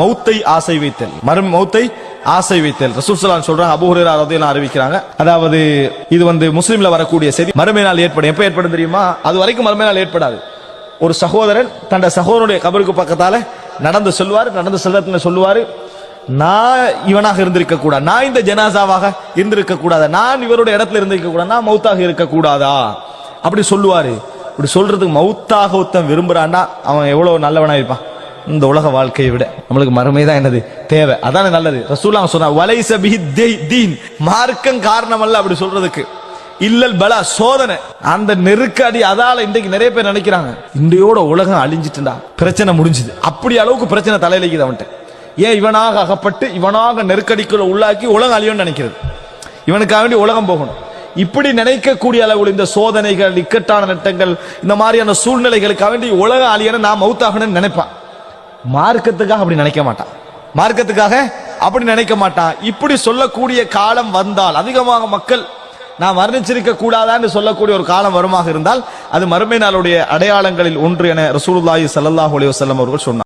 மௌத்தை ஆசை வைத்தல், மௌத்தை ஆசை வைத்தல். ரசூல் ஸல்லல்லாஹு அலைஹி வஸல்லம் சொல்றாங்க, அபூ ஹுரைரா ரலியல்லாஹு அறிவிக்கிறாங்க, அதாவது இது முஸ்லிம்ல வரக்கூடிய செய்தி. மறுமை நாள் ஏற்படும். எப்ப ஏற்படும் தெரியுமா? அது வரைக்கும் மறுமை நாள் ஏற்படாது. ஒரு சகோதரன் தன் சகோதரனுடைய கபருக்கு பக்கத்தால நடந்து செல்வத்தில் சொல்லுவாரு, நான் இவனாக இருந்திருக்க கூடாது, நான் இந்த ஜனாசாவாக இருந்திருக்க கூடாது, நான் இவருடைய இடத்துல இருந்திருக்க கூடாது, நான் மௌத்தாக இருக்க கூடாதா அப்படி சொல்லுவாரு. இப்படி சொல்றதுக்கு மௌத்தாக ஒருத்தன் விரும்புறான்னா அவன் எவ்வளவு நல்லவனா இருப்பான். இந்த உலக வாழ்க்கையை விட நம்மளுக்கு மறுமைதான் என்னது தேவை, அதானே நல்லது. ரசூலுல்லாஹ் சொன்னார், வலைஸ பிஹி தீன், மார்க்கம் காரணம் அல்ல அப்படி சொல்றதுக்கு, இல்லல் பலா, சோதனை, அந்த நெருக்கடி. அதால இன்றைக்கு நிறைய பேர் நினைக்கிறாங்க, இன்றையோட உலகம் அழிஞ்சிட்டுடா, பிரச்சனை முடிஞ்சுது, அப்படி அளவுக்கு பிரச்சனை தலையிலைக்குது அவன்கிட்ட. ஏன் இவனாக அகப்பட்டு இவனாக நெருக்கடிக்குள்ள உள்ளாக்கி உலகம் அழியும்னு நினைக்கிறது, இவனுக்காக வேண்டி உலகம் போகணும். இப்படி நினைக்கக்கூடிய அளவில் இந்த சோதனைகள், இக்கட்டான நட்டங்கள், இந்த மாதிரியான சூழ்நிலைகளுக்காக வேண்டி உலகம் அழியணும், நான் மௌத்தாகணும்னு நினைப்பான். மார்க்கத்துக்காக அப்படி நினைக்க மாட்டான், மார்க்கத்துக்காக அப்படி நினைக்க மாட்டான். இப்படி சொல்லக்கூடிய காலம் வந்தால், அதிகமாக மக்கள் நான் மரணிச்சிருக்க கூடாதான்னு சொல்லக்கூடிய ஒரு காலம் வருமாக இருந்தால், அது மறுமை நாளுடைய அடையாளங்களில் ஒன்று என ரசூலுல்லாஹி ஸல்லல்லாஹு அலைஹி வஸல்லம் அவர்கள் சொன்னார்.